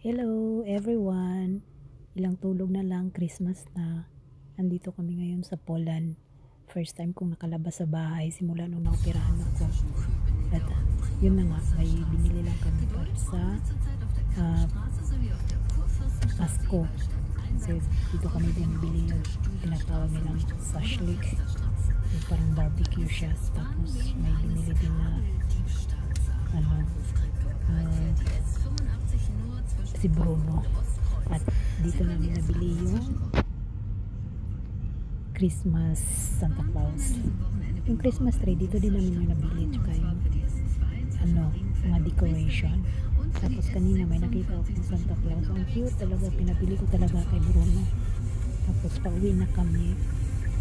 Hello everyone! Ilang tulog na lang, Christmas na. Andito kami ngayon sa Poland. First time kong nakalabas sa bahay simula nung naoperahan ako. At yun na nga, may binili lang kami para sa Pasko. Kasi dito kami bumibili yung tinatawag nilang sashlik. Yung parang barbecue siya. Tapos may binili din na si Bruno. At dito namin nabili yung Christmas Santa Claus. Yung Christmas tree, dito din namin yung nabili. Tsaka yung mga decoration. Tapos kanina may nakita ako ng Santa Claus. Ang cute talaga. Pinabili ko talaga kay Bruno. Tapos pauwi na kami.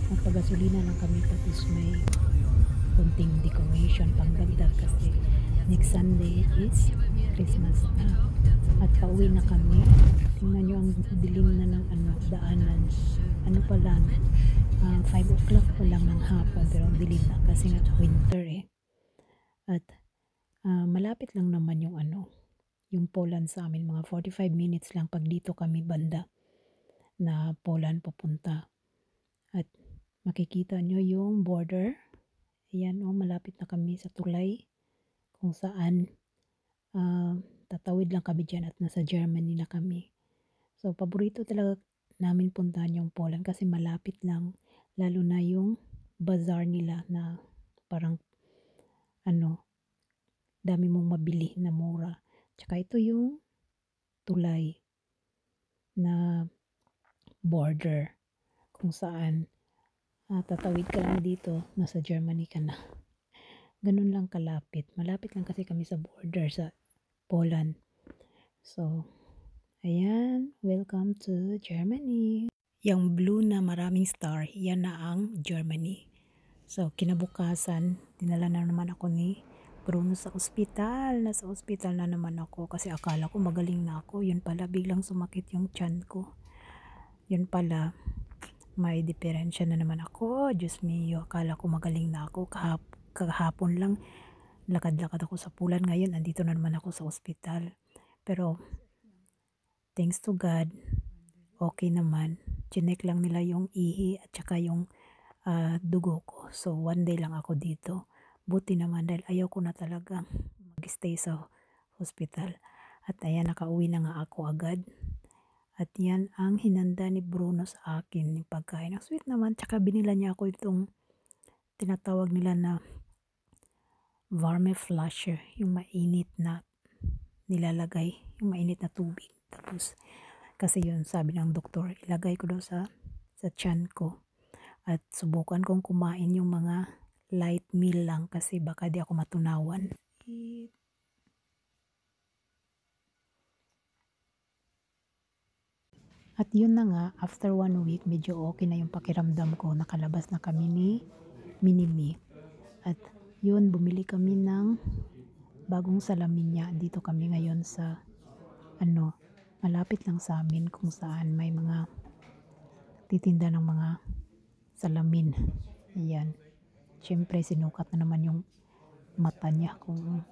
Magpagasolina lang kami. Tapos may kunting decoration pangdagdag kasi next Sunday is Christmas na. At pauwi na kami. Tingnan nyo ang dilim na ng daanan. Pa lang 5 o'clock pa lang ng hapon pero dilim na kasi nga winter eh. At malapit lang naman yung yung Poland sa amin, mga 45 minutes lang pag dito kami banda na Poland pupunta. At makikita nyo yung border. Ayan malapit na kami sa tulay kung saan tatawid lang kami dyan at nasa Germany na kami. So paborito talaga namin puntahan yung Poland kasi malapit lang, lalo na yung bazaar nila na parang dami mong mabili na mura. Tsaka ito yung tulay na border kung saan tatawid ka lang dito, nasa Germany ka na. Ganun lang kalapit. Malapit lang kasi kami sa border sa Poland. So, ayan. Welcome to Germany. Yung blue na maraming star, yan na ang Germany. So, kinabukasan, dinala na naman ako ni Bruno sa ospital. Nasa ospital na naman ako kasi akala ko magaling na ako. Yun pala, biglang sumakit yung tiyan ko. Yun pala, may diferensya na naman ako. Diyos mio, akala ko magaling na ako. Kahapon lang, lakad-lakad ako sa Poland. Ngayon, andito na naman ako sa ospital. Pero, thanks to God, okay naman. Chinek lang nila yung ihi at saka yung dugo ko. So, 1 day lang ako dito. Buti naman dahil ayaw ko na talaga mag-stay sa hospital. At ayan, nakauwi na nga ako agad. At yan ang hinanda ni Bruno sa akin, yung pagkain. Ang sweet naman. Tsaka binila niya ako itong tinatawag nila na warme flasher. Yung mainit na nilalagay. Yung mainit na tubig. Tapos, kasi yun sabi ng doktor, ilagay ko daw sa tiyan ko. At subukan kong kumain yung mga light meal lang kasi baka di ako matunawan. At yun na nga, after 1 week, medyo okay na yung pakiramdam ko. Nakalabas na kami ni Minimi. At yun, bumili kami ng bagong salamin niya. Dito kami ngayon sa malapit lang sa amin kung saan may mga titinda ng mga salamin. Ayan. Siyempre, sinukat na naman yung mata niya kung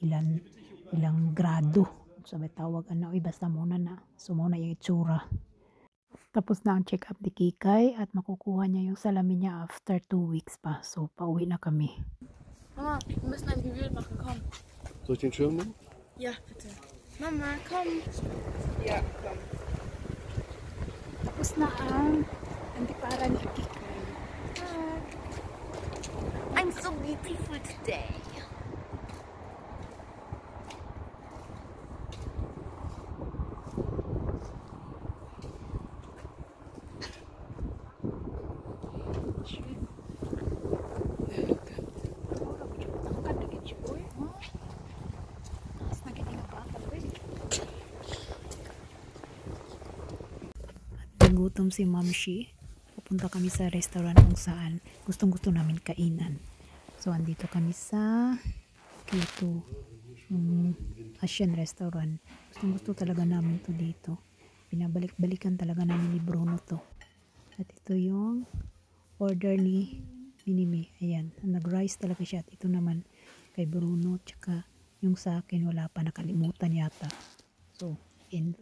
ilang grado. Sabi tawag basta muna na. So, muna yung itsura. Tapos na ang check-up ni Kikay at makukuha niya yung salamin niya after 2 weeks pa. So, pauwi na kami. Mama, wir müssen ein Gewühl machen, komm. Soll ich den Schirm nehmen? Ja, bitte. Mama, komm. Ja, komm. Tapos na ang antipara ni Kikay. I'm so beautiful today. Gutom si Mamshi. Pupunta kami sa restaurant kung saan gustong-gusto namin kainan. So, andito kami sa Q2, yung Asian restaurant. Gustong-gusto talaga namin to dito. Binabalik-balikan talaga namin ni Bruno to. At ito yung order ni Minimi. Ayan, nag-rice talaga siya. At ito naman kay Bruno, tsaka yung sa akin wala pa, nakalimutan yata. So, And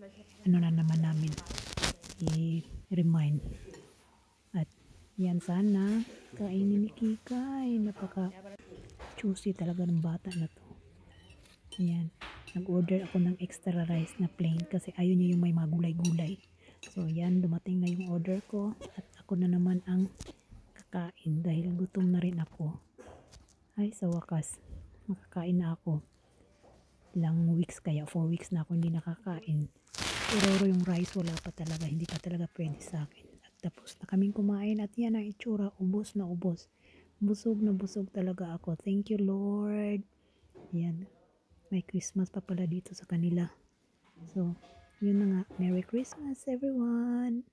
ano na naman namin i-remind. At yan, sana kainin ni Kikay. Napaka juicy talaga ng bata na to. Ayan. Nag-order ako ng extra rice na plain kasi ayaw niya yung may mga gulay-gulay. So yan, dumating na yung order ko at ako na naman ang kakain dahil gutom na rin ako. Ay, sa wakas, makakain na ako. Ilang weeks kaya, 4 weeks na ako hindi nakakain. Pero yung rice wala pa talaga, hindi pa talaga pwede sa akin. At tapos na kaming kumain at yan ang itsura, ubos na ubos. Busog na busog talaga ako. Thank you Lord. Yan, may Christmas pa pala dito sa kanila. So, yun na nga. Merry Christmas everyone!